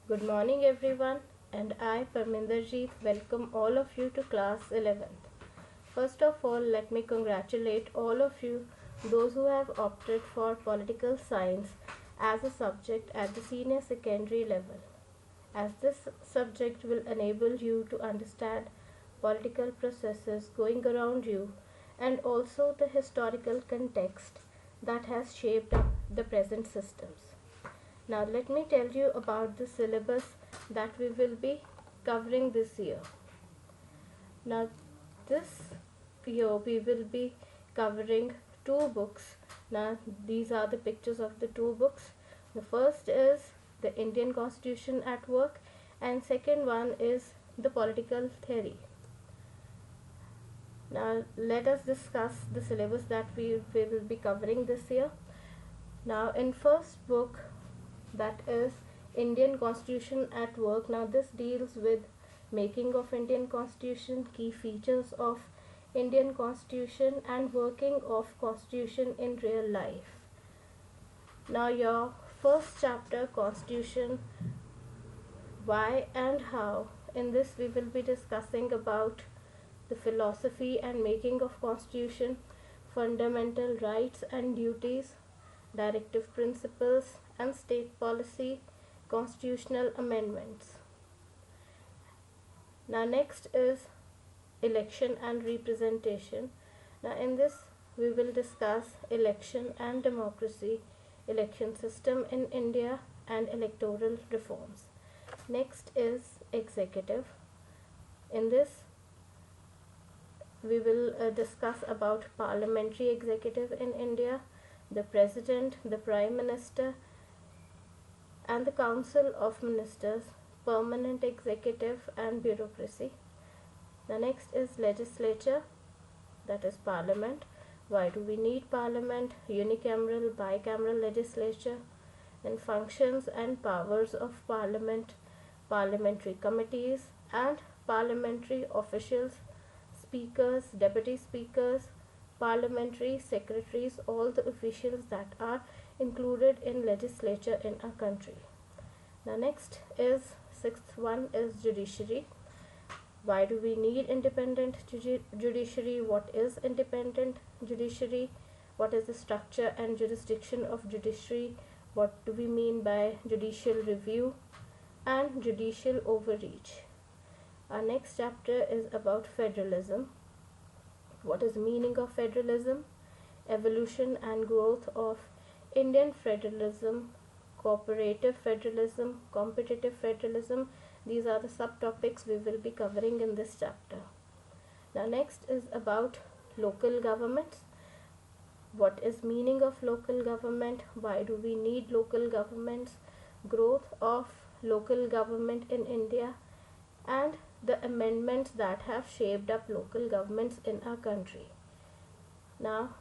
Good morning everyone, and I, Parminder Jit, welcome all of you to class 11th. First of all, let me congratulate all of you, those who have opted for political science as a subject at the senior secondary level, as this subject will enable you to understand political processes going around you and also the historical context that has shaped up the present systems. Now, let me tell you about the syllabus that we will be covering this year. Now, this year we will be covering two books. Now, these are the pictures of the two books. The first is the Indian Constitution at Work, and second one is the Political Theory. Now, let us discuss the syllabus that we will be covering this year. Now, in first book, that is Indian Constitution at Work. Now this deals with making of Indian Constitution, key features of Indian Constitution, and working of Constitution in real life. Now your first chapter, Constitution, why and how. In this we will be discussing about the philosophy and making of Constitution, fundamental rights and duties, directive principles and state policy, constitutional amendments. Now next is election and representation. Now in this we will discuss election and democracy, election system in India and electoral reforms. Next is executive. In this we will discuss about parliamentary executive in India, the President, the Prime Minister, and the Council of Ministers, permanent executive, and bureaucracy. The next is legislature, that is Parliament. Why do we need Parliament? Unicameral, bicameral legislature, and functions and powers of Parliament, parliamentary committees, and parliamentary officials, speakers, deputy speakers, parliamentary secretaries, all the officials that are included in legislature in a country. Now next is sixth one is judiciary. Why do we need independent judiciary? What is independent judiciary? What is the structure and jurisdiction of judiciary? What do we mean by judicial review and judicial overreach? Our next chapter is about federalism. What is the meaning of federalism? Evolution and growth of Indian federalism, cooperative federalism, competitive federalism. These are the subtopics we will be covering in this chapter. Now next is about local governments. What is meaning of local government? Why do we need local governments? Growth of local government in India and the amendments that have shaped up local governments in our country. Now,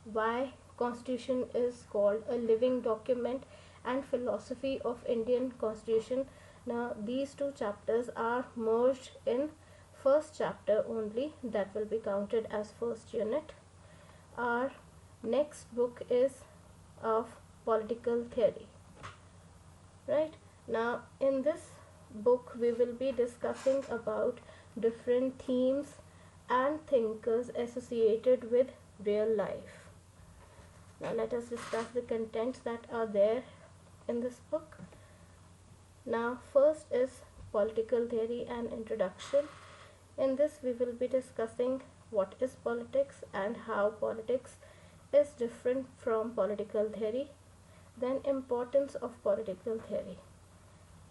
why Constitution is called a living document and philosophy of Indian Constitution. Now, these two chapters are merged in first chapter only, that will be counted as first unit. Our next book is of political theory. Right? Now, in this book we will be discussing about different themes and thinkers associated with real life. Now let us discuss the contents that are there in this book. Now first is political theory and introduction. In this we will be discussing what is politics and how politics is different from political theory, then importance of political theory.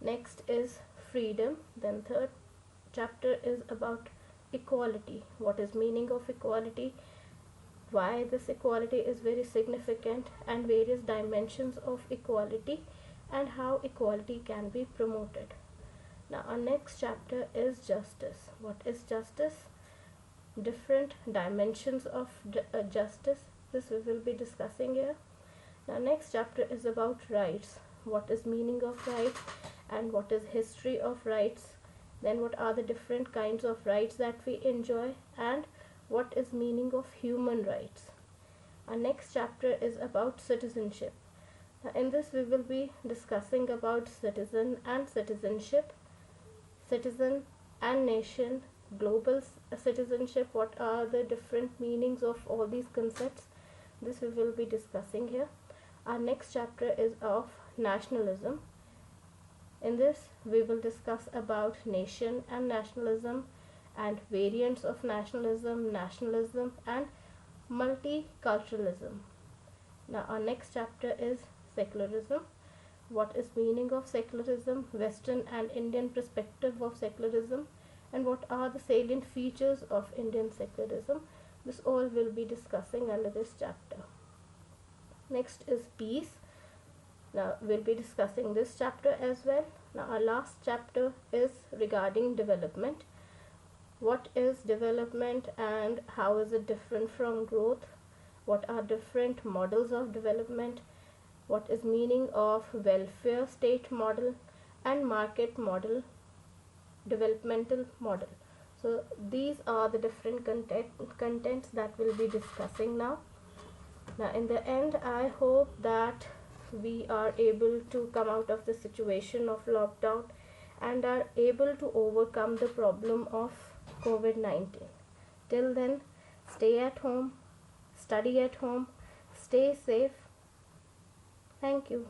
Next is freedom. Then third chapter is about equality. What is meaning of equality? Why this equality is very significant, and various dimensions of equality and how equality can be promoted. Now our next chapter is justice. What is justice? Different dimensions of justice. This we will be discussing here. Now next chapter is about rights. What is meaning of rights and what is history of rights? Then what are the different kinds of rights that we enjoy and what is meaning of human rights? Our next chapter is about citizenship. Now, in this we will be discussing about citizen and citizenship, citizen and nation, global citizenship, what are the different meanings of all these concepts. This we will be discussing here. Our next chapter is of nationalism. In this we will discuss about nation and nationalism and variants of nationalism, nationalism and multiculturalism. Now our next chapter is secularism. What is meaning of secularism, Western and Indian perspective of secularism, and what are the salient features of Indian secularism. This all will be discussing under this chapter. Next is peace. Now we'll be discussing this chapter as well. Now our last chapter is regarding development. What is development and how is it different from growth? What are different models of development? What is meaning of welfare state model and market model, developmental model? So these are the different contents that we'll be discussing now. Now in the end, I hope that we are able to come out of the situation of lockdown and are able to overcome the problem of COVID-19. Till then, stay at home, study at home, stay safe. Thank you.